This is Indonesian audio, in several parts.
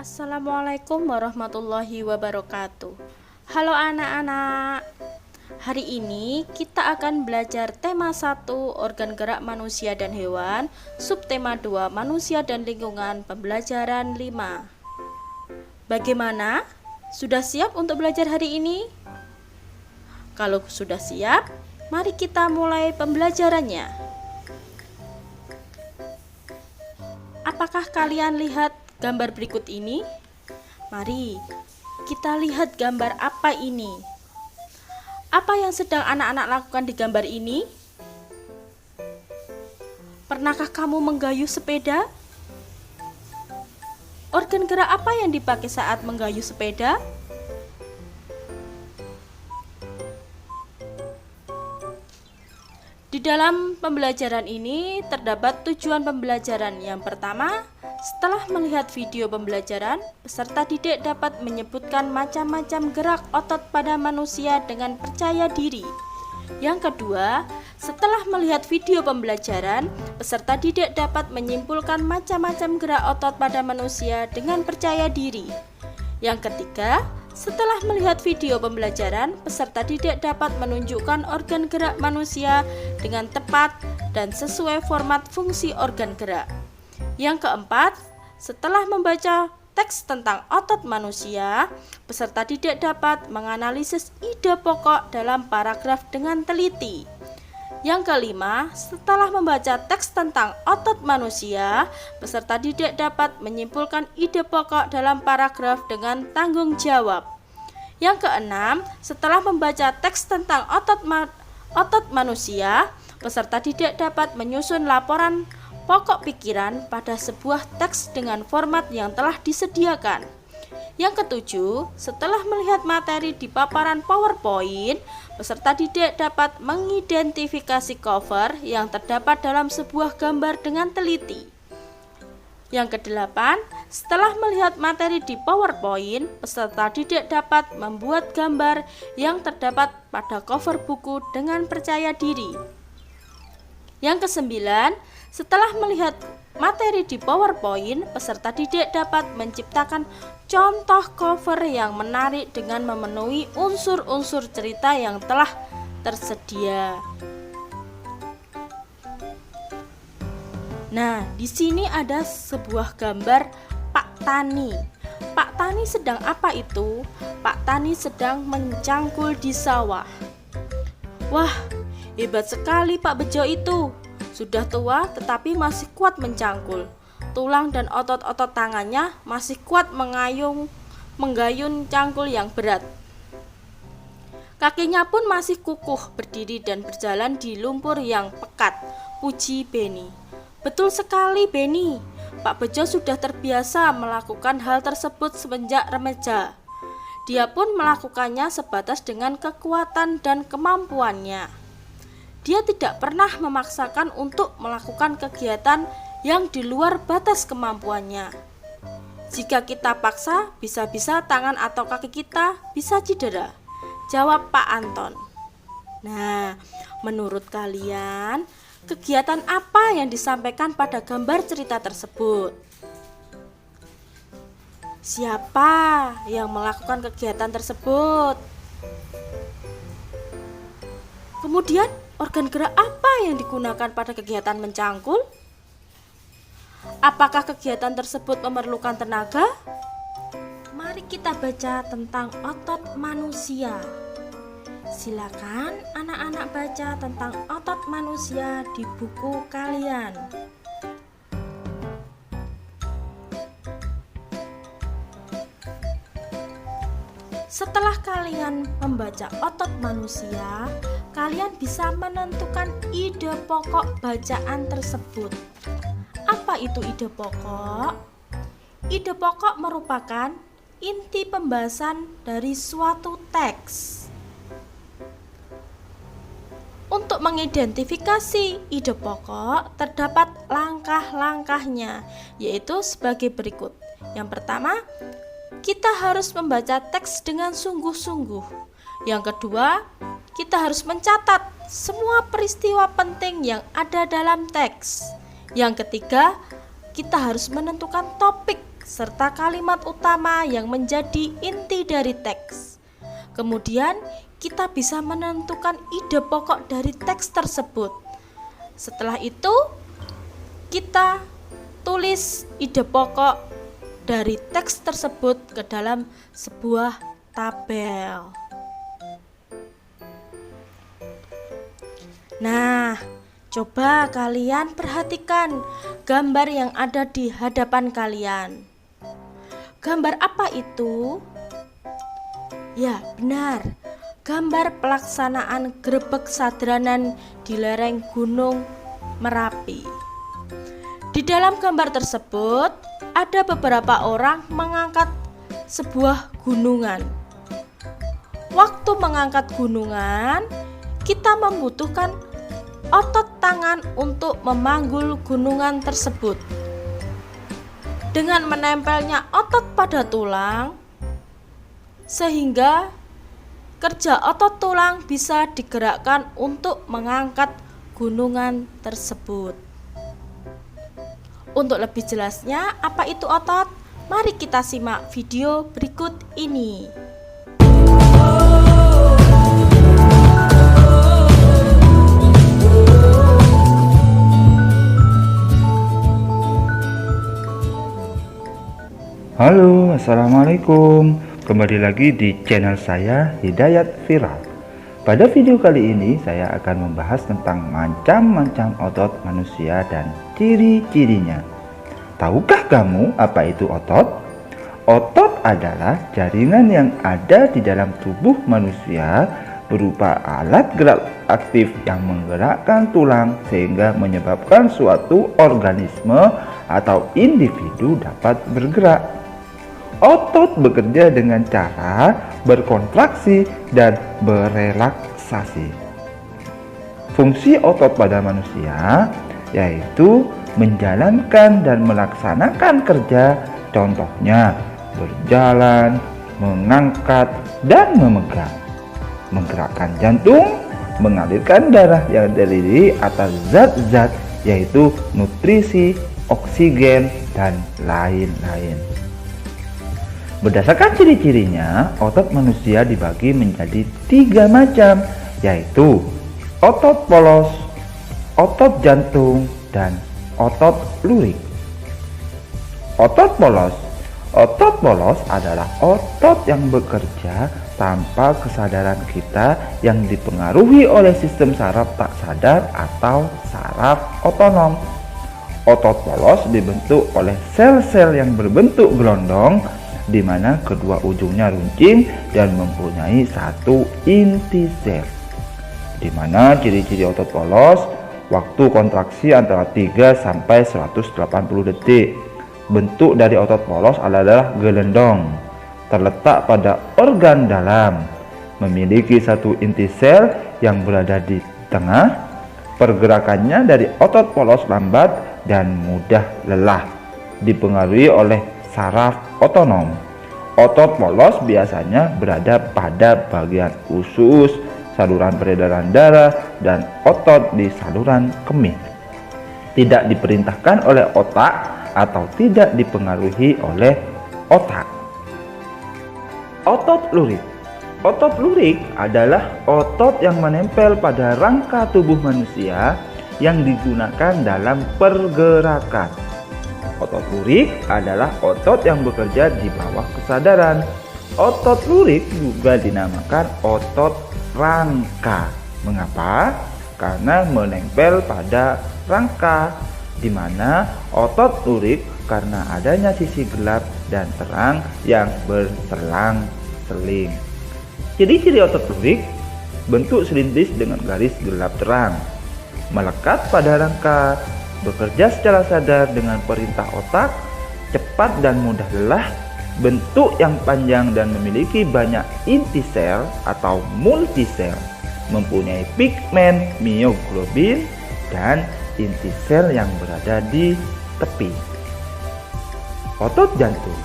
Assalamualaikum warahmatullahi wabarakatuh. Halo anak-anak. Hari ini kita akan belajar tema 1 organ gerak manusia dan hewan, subtema 2 manusia dan lingkungan, pembelajaran 5. Bagaimana? Sudah siap untuk belajar hari ini? Kalau sudah siap, mari kita mulai pembelajarannya. Apakah kalian lihat gambar berikut ini? Mari kita lihat gambar apa ini. Apa yang sedang anak-anak lakukan di gambar ini? Pernahkah kamu menggayuh sepeda? Organ gerak apa yang dipakai saat menggayuh sepeda? Di dalam pembelajaran ini terdapat tujuan pembelajaran. Yang pertama, setelah melihat video pembelajaran, peserta didik dapat menyebutkan macam-macam gerak otot pada manusia dengan percaya diri. Yang kedua, setelah melihat video pembelajaran, peserta didik dapat menyimpulkan macam-macam gerak otot pada manusia dengan percaya diri. Yang ketiga, setelah melihat video pembelajaran, peserta didik dapat menunjukkan organ gerak manusia dengan tepat dan sesuai format fungsi organ gerak. Yang keempat, setelah membaca teks tentang otot manusia, peserta didik dapat menganalisis ide pokok dalam paragraf dengan teliti. Yang kelima, setelah membaca teks tentang otot manusia, peserta didik dapat menyimpulkan ide pokok dalam paragraf dengan tanggung jawab. Yang keenam, setelah membaca teks tentang otot manusia, peserta didik dapat menyusun laporan pokok pikiran pada sebuah teks dengan format yang telah disediakan. Yang ketujuh, setelah melihat materi di paparan PowerPoint, peserta didik dapat mengidentifikasi cover yang terdapat dalam sebuah gambar dengan teliti. Yang kedelapan, setelah melihat materi di PowerPoint, peserta didik dapat membuat gambar yang terdapat pada cover buku dengan percaya diri. Yang kesembilan, setelah melihat materi di PowerPoint, peserta didik dapat menciptakan contoh cover yang menarik dengan memenuhi unsur-unsur cerita yang telah tersedia. Nah, di sini ada sebuah gambar Pak Tani. Pak Tani sedang apa itu? Pak Tani sedang mencangkul di sawah. Wah, hebat sekali Pak Bejo itu. Sudah tua tetapi masih kuat mencangkul. Tulang dan otot-otot tangannya masih kuat menggayun cangkul yang berat. Kakinya pun masih kukuh berdiri dan berjalan di lumpur yang pekat. Puji Beni. Betul sekali Beni. Pak Bejo sudah terbiasa melakukan hal tersebut semenjak remaja. Dia pun melakukannya sebatas dengan kekuatan dan kemampuannya. Dia tidak pernah memaksakan untuk melakukan kegiatan yang di luar batas kemampuannya. Jika kita paksa, bisa-bisa tangan atau kaki kita bisa cedera, jawab Pak Anton. Nah, menurut kalian, kegiatan apa yang disampaikan pada gambar cerita tersebut? Siapa yang melakukan kegiatan tersebut? Kemudian, organ gerak apa yang digunakan pada kegiatan mencangkul? Apakah kegiatan tersebut memerlukan tenaga? Mari kita baca tentang otot manusia. Silakan anak-anak baca tentang otot manusia di buku kalian. Setelah kalian membaca otot manusia, kalian bisa menentukan ide pokok bacaan tersebut. Apa itu ide pokok? Ide pokok merupakan inti pembahasan dari suatu teks. Untuk mengidentifikasi ide pokok, terdapat langkah-langkahnya, yaitu sebagai berikut. Yang pertama, kita harus membaca teks dengan sungguh-sungguh. Yang kedua, kita harus mencatat semua peristiwa penting yang ada dalam teks. Yang ketiga, kita harus menentukan topik serta kalimat utama yang menjadi inti dari teks. Kemudian kita bisa menentukan ide pokok dari teks tersebut. Setelah itu kita tulis ide pokok dari teks tersebut ke dalam sebuah tabel. Nah, coba kalian perhatikan gambar yang ada di hadapan kalian. Gambar apa itu? Ya, benar. Gambar pelaksanaan grebek sadranan di lereng Gunung Merapi. Di dalam gambar tersebut ada beberapa orang mengangkat sebuah gunungan. Waktu mengangkat gunungan, kita membutuhkan otot tangan untuk memanggul gunungan tersebut. Dengan menempelnya otot pada tulang, sehingga kerja otot tulang bisa digerakkan untuk mengangkat gunungan tersebut. Untuk lebih jelasnya, apa itu otot? Mari kita simak video berikut ini. Halo, assalamualaikum. Kembali lagi di channel saya, Hidayat Viral. Pada video kali ini saya akan membahas tentang macam-macam otot manusia dan ciri-cirinya. Tahukah kamu apa itu otot? Otot adalah jaringan yang ada di dalam tubuh manusia berupa alat gerak aktif yang menggerakkan tulang sehingga menyebabkan suatu organisme atau individu dapat bergerak. Otot bekerja dengan cara berkontraksi dan berelaksasi. Fungsi otot pada manusia yaitu menjalankan dan melaksanakan kerja, contohnya berjalan, mengangkat, dan memegang, menggerakkan jantung, mengalirkan darah yang terdiri atas zat-zat yaitu nutrisi, oksigen, dan lain-lain. Berdasarkan ciri-cirinya, otot manusia dibagi menjadi 3 macam, yaitu otot polos, otot jantung, dan otot lurik. Otot polos adalah otot yang bekerja tanpa kesadaran kita yang dipengaruhi oleh sistem saraf tak sadar atau saraf otonom. Otot polos dibentuk oleh sel-sel yang berbentuk gelondong, di mana kedua ujungnya runcing dan mempunyai satu inti sel. Di mana ciri-ciri otot polos, waktu kontraksi antara 3 sampai 180 detik. Bentuk dari otot polos adalah gelendong, terletak pada organ dalam, memiliki satu inti sel yang berada di tengah. Pergerakannya dari otot polos lambat dan mudah lelah, dipengaruhi oleh saraf otonom. Otot polos biasanya berada pada bagian usus, saluran peredaran darah, dan otot di saluran kemih. Tidak diperintahkan oleh otak atau tidak dipengaruhi oleh otak. Otot lurik. Otot lurik adalah otot yang menempel pada rangka tubuh manusia yang digunakan dalam pergerakan. Otot lurik adalah otot yang bekerja di bawah kesadaran. Otot lurik juga dinamakan otot rangka. Mengapa? Karena menempel pada rangka, di mana otot lurik karena adanya sisi gelap dan terang yang berselang-seling. Ciri-ciri otot lurik: bentuk selintis dengan garis gelap terang, melekat pada rangka, bekerja secara sadar dengan perintah otak, cepat dan mudah lelah, bentuk yang panjang dan memiliki banyak inti sel atau multisel, mempunyai pigmen mioglobin dan inti sel yang berada di tepi. Otot jantung.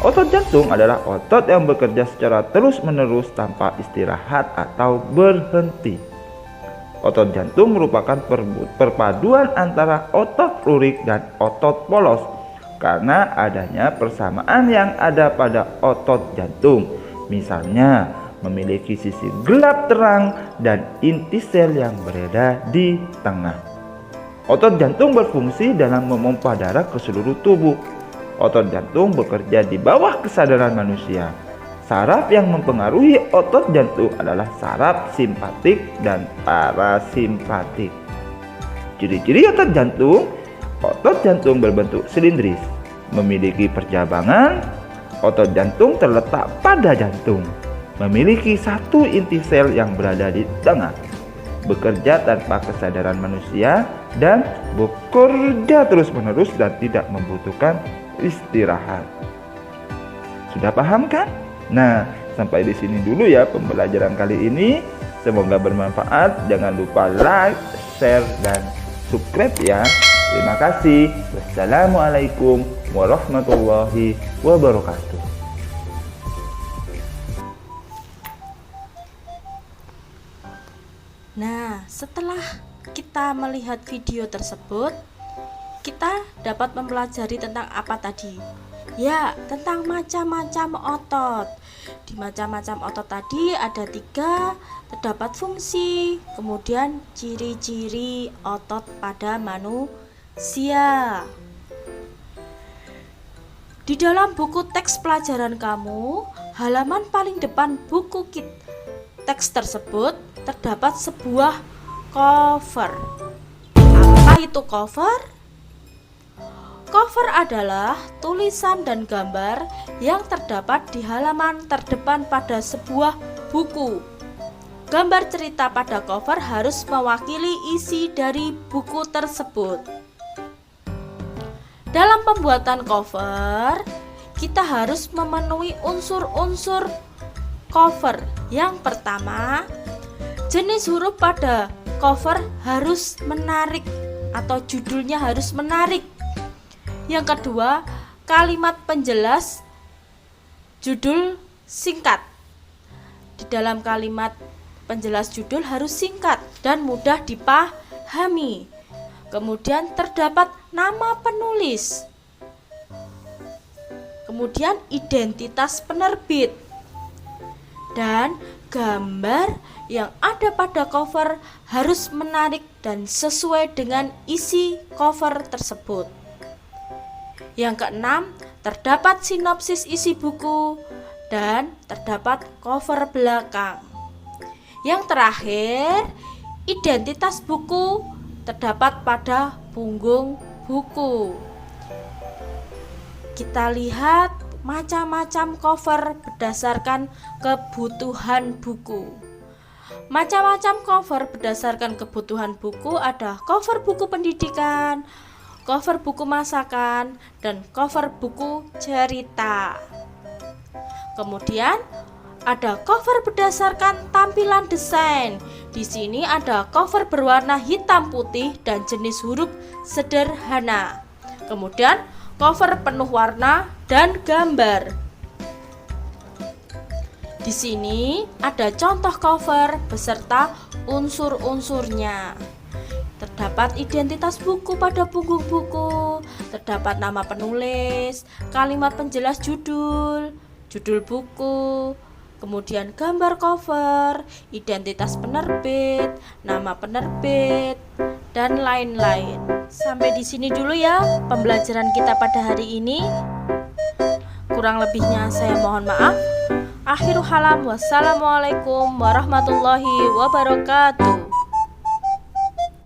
Otot jantung adalah otot yang bekerja secara terus-menerus tanpa istirahat atau berhenti. Otot jantung merupakan perpaduan antara otot lurik dan otot polos. karena adanya persamaan yang ada pada otot jantung. Misalnya, memiliki sisi gelap terang dan inti sel yang berada di tengah. Otot jantung berfungsi dalam memompa darah ke seluruh tubuh. Otot jantung bekerja di bawah kesadaran manusia. Saraf yang mempengaruhi otot jantung adalah saraf simpatik dan parasimpatik. Ciri-ciri otot jantung berbentuk silindris, memiliki percabangan. Otot jantung terletak pada jantung, memiliki satu inti sel yang berada di tengah, bekerja tanpa kesadaran manusia dan bekerja terus-menerus dan tidak membutuhkan istirahat. Sudah paham kan? Nah, sampai di sini dulu ya pembelajaran kali ini. Semoga bermanfaat. Jangan lupa like, share, dan subscribe ya. Terima kasih. Wassalamualaikum warahmatullahi wabarakatuh. Nah, setelah kita melihat video tersebut, kita dapat mempelajari tentang apa tadi? Ya, tentang macam-macam otot. Di macam-macam otot tadi ada 3, terdapat fungsi, kemudian ciri-ciri otot pada manusia. Di dalam buku teks pelajaran kamu, halaman paling depan buku teks tersebut terdapat sebuah cover. Apa itu cover? Cover adalah tulisan dan gambar yang terdapat di halaman terdepan pada sebuah buku. Gambar cerita pada cover harus mewakili isi dari buku tersebut. Dalam pembuatan cover, kita harus memenuhi unsur-unsur cover. Yang pertama, jenis huruf pada cover harus menarik atau judulnya harus menarik. Yang kedua, kalimat penjelas judul singkat. Di dalam kalimat penjelas judul harus singkat dan mudah dipahami. Kemudian terdapat nama penulis. Kemudian identitas penerbit. Dan gambar yang ada pada cover harus menarik dan sesuai dengan isi cover tersebut. Yang keenam, terdapat sinopsis isi buku dan terdapat cover belakang. Yang terakhir, identitas buku terdapat pada punggung buku. Kita lihat macam-macam cover berdasarkan kebutuhan buku. Macam-macam cover berdasarkan kebutuhan buku ada cover buku pendidikan, cover buku masakan, dan cover buku cerita. Kemudian ada cover berdasarkan tampilan desain. Di sini ada cover berwarna hitam putih dan jenis huruf sederhana. Kemudian cover penuh warna dan gambar. Di sini ada contoh cover beserta unsur-unsurnya. Terdapat identitas buku pada punggung buku, terdapat nama penulis, kalimat penjelas judul, judul buku, kemudian gambar cover, identitas penerbit, nama penerbit, dan lain-lain. Sampai di sini dulu ya pembelajaran kita pada hari ini. Kurang lebihnya saya mohon maaf. Akhirul kalam, wassalamualaikum warahmatullahi wabarakatuh.